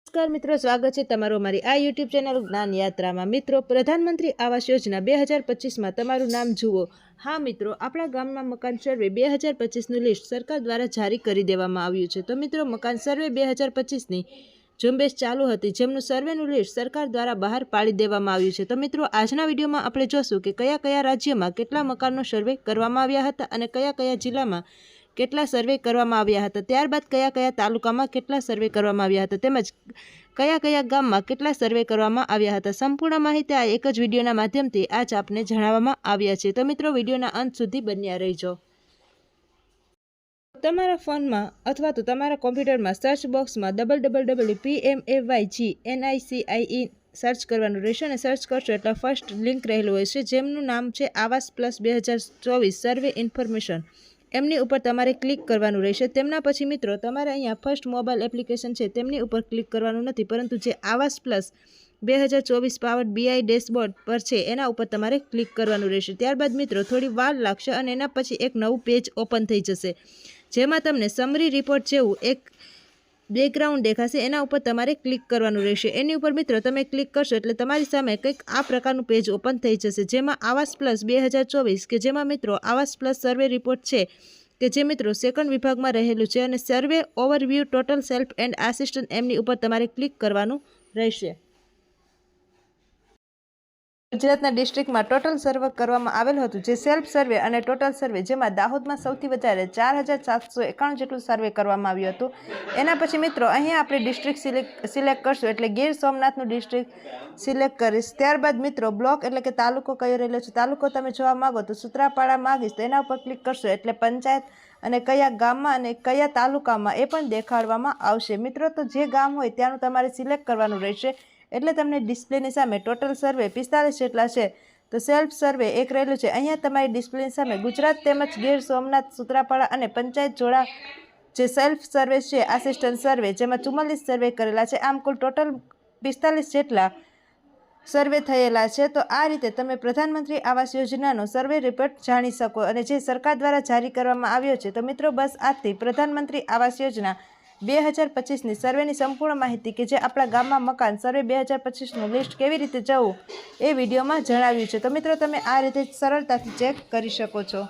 नमस्कार मित्रों, स्वागत है तमारो हमारी आ यूट्यूब चेनल ज्ञान यात्रा में। मित्रों, प्रधानमंत्री आवास योजना 2025 में तमारू नाम जुओ। हाँ मित्रों, अपना गाम में मकान सर्वे 2025 लिस्ट सरकार द्वारा जारी कर देवामां आव्युं छे। तो मित्रों, मकान सर्वे 2025 ની ઝુંબેશ ચાલુ હતી, જેમનું સર્વેનું લિસ્ટ સરકાર દ્વારા બહાર પાડી દેવામાં આવ્યું છે। તો મિત્રો, આજના વિડીયોમાં આપણે જોશું કે કયા કયા રાજ્યમાં કેટલા મકાનનો સર્વે કરવામાં આવ્યા હતા અને કયા કયા જિલ્લામાં કેટલા સર્વે કરવામાં આવ્યા હતા, ત્યારબાદ કયા કયા તાલુકામાં કેટલા સર્વે કરવામાં આવ્યા હતા, તેમજ કયા કયા ગામમાં કેટલા સર્વે કરવામાં આવ્યા હતા। સંપૂર્ણ માહિતી આ એક જ વિડીયોના માધ્યમથી આજ આપને જણાવવામાં આવ્યા છે। તો મિત્રો, વિડીયોના અંત સુધી બન્યા રહેજો। તમારા ફોનમાં અથવા તો તમારા કોમ્પ્યુટરમાં સર્ચ બોક્સમાં www.pmaygnicie સર્ચ કરવાનું રહેશે અને સર્ચ કરશો એટલે ફર્સ્ટ લિંક રહેલું હોય છે, જેમનું નામ છે આવાસ પ્લસ 2024 સર્વે ઇન્ફોર્મેશન। એમની ઉપર તમારે ક્લિક કરવાનું રહેશે। તેમના પછી મિત્રો, તમારે અહીંયા ફર્સ્ટ મોબાઈલ એપ્લિકેશન છે તેમની ઉપર ક્લિક કરવાનું નથી, પરંતુ જે આવાસ પ્લસ 2024 પાવર્ડ BI ડેશબોર્ડ પર છે એના ઉપર તમારે ક્લિક કરવાનું રહેશે। ત્યારબાદ મિત્રો, થોડી વાર લાગશે અને એના પછી એક નવું પેજ ઓપન થઈ જશે, જેમાં તમને સમરી રિપોર્ટ જેવું એક બેકગ્રાઉન્ડ દેખાશે। એના ઉપર તમારે ક્લિક કરવાનું રહેશે। એની ઉપર મિત્રો તમે ક્લિક કરશો એટલે તમારી સામે કંઈક આ પ્રકારનું પેજ ઓપન થઈ જશે, જેમાં આવાસ પ્લસ 2024 કે જેમાં મિત્રો આવાસ પ્લસ સર્વે રિપોર્ટ છે કે જે મિત્રો સેકન્ડ વિભાગમાં રહેલું છે, અને સર્વે overview total self and assistant એમની ઉપર તમારે ક્લિક કરવાનું રહેશે। ગુજરાતના ડિસ્ટ્રિક્ટમાં ટોટલ સર્વે કરવામાં આવેલું હતું, જે સેલ્ફ સર્વે અને ટોટલ સર્વે, જેમાં દાહોદમાં સૌથી વધારે 4791 જેટલું સર્વે કરવામાં આવ્યું હતું। એના પછી મિત્રો અહીંયા આપણે ડિસ્ટ્રિક્ટ સિલેક્ટ કરશું એટલે ગીર સોમનાથનું ડિસ્ટ્રિક્ટ સિલેક્ટ કરીશ। ત્યારબાદ મિત્રો બ્લોક એટલે કે તાલુકો કયો રહેલો છે, તાલુકો તમે જોવા માગો તો સૂત્રાપાડા માગીશ તો એના ઉપર ક્લિક કરશો એટલે પંચાયત અને કયા ગામમાં અને કયા તાલુકામાં એ પણ દેખાડવામાં આવશે। મિત્રો, તો જે ગામ હોય ત્યાંનું તમારે સિલેક્ટ કરવાનું રહેશે, એટલે તમને ડિસ્પ્લેની સામે ટોટલ સર્વે 45 જેટલા છે, તો સેલ્ફ સર્વે એક રહેલું છે। અહીંયા તમારી ડિસ્પ્લેની સામે ગુજરાત તેમજ ગીર સોમનાથ, સૂત્રાપાડા અને પંચાયત જોડા જે સેલ્ફ સર્વે છે, આસિસ્ટન્ટ સર્વે, જેમાં 44 સર્વે કરેલા છે। આમ કુલ ટોટલ 45 જેટલા સર્વે થયેલા છે। તો આ રીતે તમે પ્રધાનમંત્રી આવાસ યોજનાનો સર્વે રિપોર્ટ જાણી શકો, અને જે સરકાર દ્વારા જારી કરવામાં આવ્યો છે। તો મિત્રો, બસ આજથી પ્રધાનમંત્રી આવાસ યોજના 2025ની સર્વેની સંપૂર્ણ માહિતી કે જે આપણા ગામમાં મકાન સર્વે 2025નું લિસ્ટ કેવી રીતે જવું એ વિડીયોમાં જણાવ્યું છે। તો મિત્રો, તમે આ રીતે સરળતાથી ચેક કરી શકો છો।